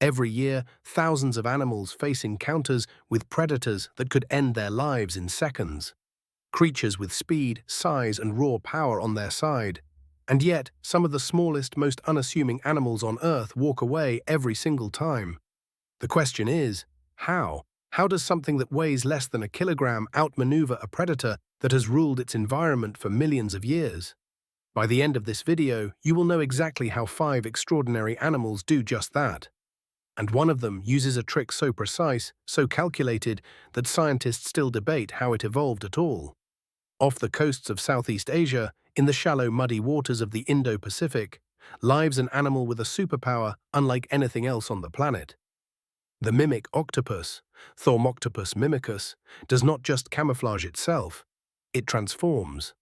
Every year, thousands of animals face encounters with predators that could end their lives in seconds. Creatures with speed, size, and raw power on their side. And yet, some of the smallest, most unassuming animals on Earth walk away every single time. The question is, how? How does something that weighs less than a kilogram outmaneuver a predator that has ruled its environment for millions of years? By the end of this video, you will know exactly how 5 extraordinary animals do just that. And one of them uses a trick so precise, so calculated, that scientists still debate how it evolved at all. Off the coasts of Southeast Asia, in the shallow, muddy waters of the Indo-Pacific, lives an animal with a superpower unlike anything else on the planet. The mimic octopus, Thormoctopus mimicus, does not just camouflage itself, it transforms.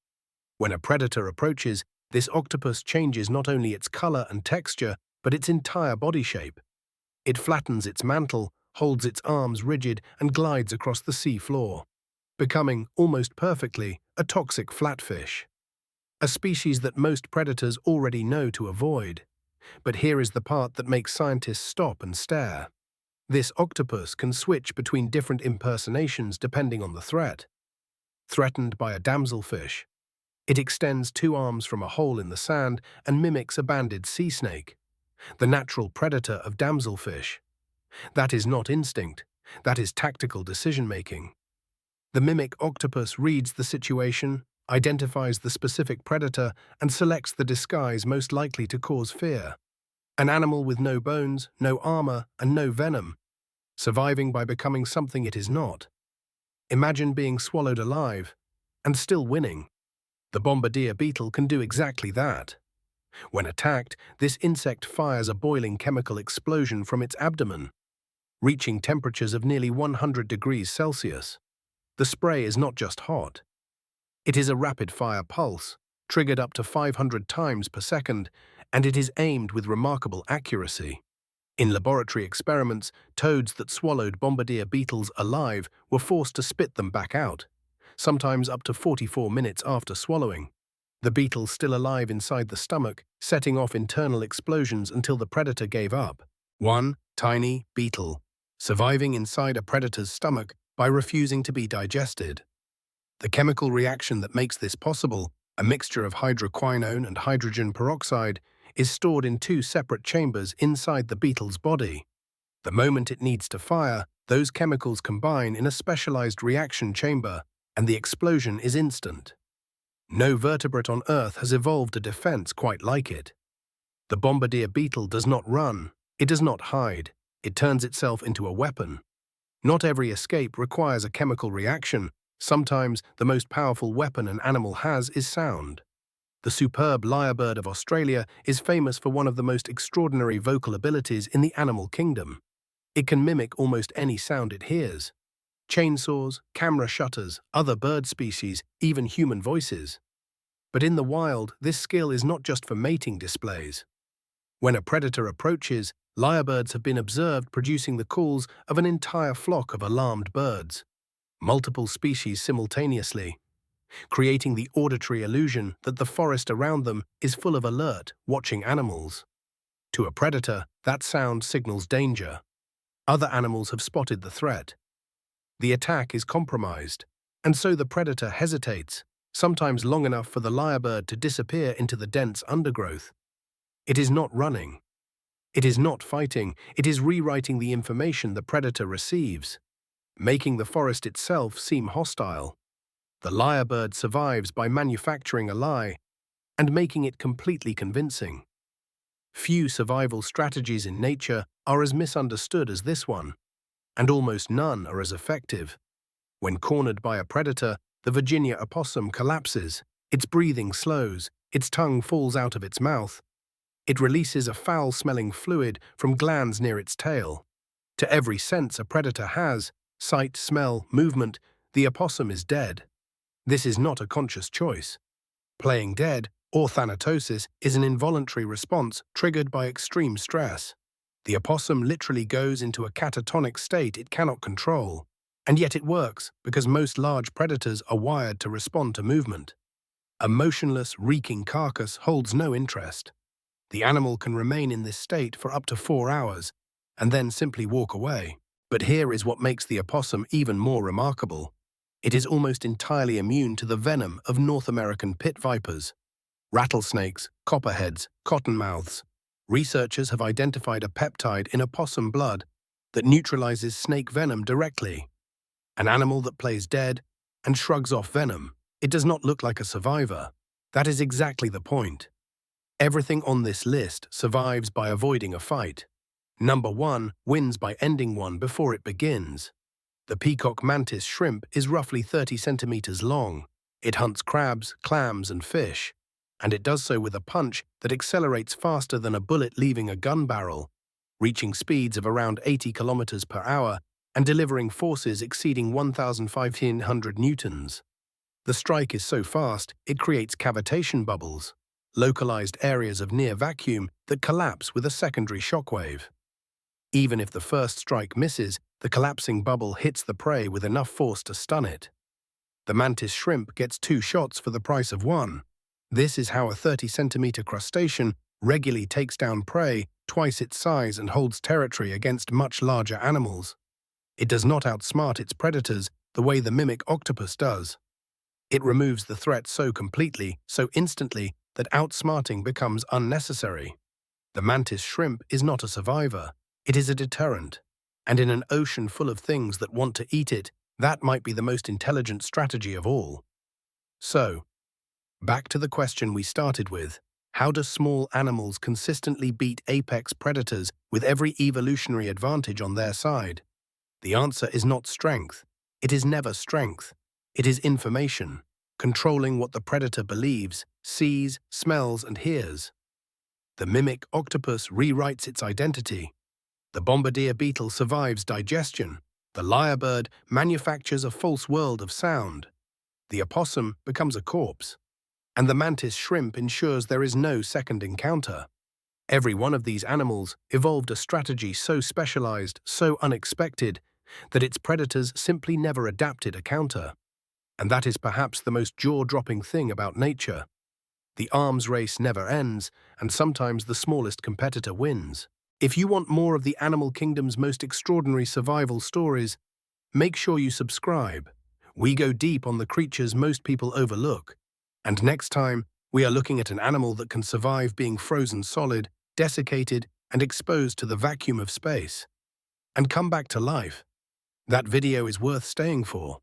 When a predator approaches, this octopus changes not only its color and texture, but its entire body shape. It flattens its mantle, holds its arms rigid, and glides across the sea floor, becoming, almost perfectly, a toxic flatfish. A species that most predators already know to avoid. But here is the part that makes scientists stop and stare. This octopus can switch between different impersonations depending on the threat. Threatened by a damselfish, it extends 2 arms from a hole in the sand and mimics a banded sea snake, the natural predator of damselfish. That is not instinct, that is tactical decision-making. The mimic octopus reads the situation, identifies the specific predator, and selects the disguise most likely to cause fear. An animal with no bones, no armor, and no venom, surviving by becoming something it is not. Imagine being swallowed alive, and still winning. The Bombardier Beetle can do exactly that. When attacked, this insect fires a boiling chemical explosion from its abdomen, reaching temperatures of nearly 100 degrees Celsius. The spray is not just hot. It is a rapid-fire pulse, triggered up to 500 times per second, and it is aimed with remarkable accuracy. In laboratory experiments, toads that swallowed Bombardier beetles alive were forced to spit them back out, sometimes up to 44 minutes after swallowing. The beetle still alive inside the stomach, setting off internal explosions until the predator gave up. One tiny beetle, surviving inside a predator's stomach by refusing to be digested. The chemical reaction that makes this possible, a mixture of hydroquinone and hydrogen peroxide, is stored in 2 separate chambers inside the beetle's body. The moment it needs to fire, those chemicals combine in a specialized reaction chamber, and the explosion is instant. No vertebrate on Earth has evolved a defense quite like it. The Bombardier beetle does not run, it does not hide, it turns itself into a weapon. Not every escape requires a chemical reaction. Sometimes the most powerful weapon an animal has is sound. The superb lyrebird of Australia is famous for one of the most extraordinary vocal abilities in the animal kingdom. It can mimic almost any sound it hears. Chainsaws, camera shutters, other bird species, even human voices. But in the wild, this skill is not just for mating displays. When a predator approaches, lyrebirds have been observed producing the calls of an entire flock of alarmed birds, multiple species simultaneously, creating the auditory illusion that the forest around them is full of alert, watching animals. To a predator, that sound signals danger. Other animals have spotted the threat. The attack is compromised, and so the predator hesitates, sometimes long enough for the lyrebird to disappear into the dense undergrowth. It is not running. It is not fighting. It is rewriting the information the predator receives, making the forest itself seem hostile. The lyrebird survives by manufacturing a lie and making it completely convincing. Few survival strategies in nature are as misunderstood as this one, and almost none are as effective. When cornered by a predator, the Virginia opossum collapses, its breathing slows, its tongue falls out of its mouth. It releases a foul-smelling fluid from glands near its tail. To every sense a predator has, sight, smell, movement, the opossum is dead. This is not a conscious choice. Playing dead, or thanatosis, is an involuntary response triggered by extreme stress. The opossum literally goes into a catatonic state it cannot control. And yet it works, because most large predators are wired to respond to movement. A motionless, reeking carcass holds no interest. The animal can remain in this state for up to 4 hours, and then simply walk away. But here is what makes the opossum even more remarkable. It is almost entirely immune to the venom of North American pit vipers, rattlesnakes, copperheads, cottonmouths. Researchers have identified a peptide in opossum blood that neutralizes snake venom directly. An animal that plays dead and shrugs off venom. It does not look like a survivor. That is exactly the point. Everything on this list survives by avoiding a fight. Number 1 wins by ending one before it begins. The peacock mantis shrimp is roughly 30 centimeters long. It hunts crabs, clams, and fish, and it does so with a punch that accelerates faster than a bullet leaving a gun barrel, reaching speeds of around 80 kilometers per hour and delivering forces exceeding 1,500 newtons. The strike is so fast, it creates cavitation bubbles, localized areas of near vacuum that collapse with a secondary shockwave. Even if the first strike misses, the collapsing bubble hits the prey with enough force to stun it. The mantis shrimp gets 2 shots for the price of 1. This is how a 30-centimeter crustacean regularly takes down prey twice its size and holds territory against much larger animals. It does not outsmart its predators the way the mimic octopus does. It removes the threat so completely, so instantly, that outsmarting becomes unnecessary. The mantis shrimp is not a survivor. It is a deterrent. And in an ocean full of things that want to eat it, that might be the most intelligent strategy of all. So, back to the question we started with. How do small animals consistently beat apex predators with every evolutionary advantage on their side? The answer is not strength. It is never strength. It is information, controlling what the predator believes, sees, smells, and hears. The mimic octopus rewrites its identity. The Bombardier Beetle survives digestion. The Lyrebird manufactures a false world of sound. The opossum becomes a corpse. And the mantis shrimp ensures there is no second encounter. Every one of these animals evolved a strategy so specialized, so unexpected, that its predators simply never adapted a counter. And that is perhaps the most jaw-dropping thing about nature. The arms race never ends, and sometimes the smallest competitor wins. If you want more of the animal kingdom's most extraordinary survival stories, make sure you subscribe. We go deep on the creatures most people overlook. And next time, we are looking at an animal that can survive being frozen solid, desiccated, and exposed to the vacuum of space, and come back to life. That video is worth staying for.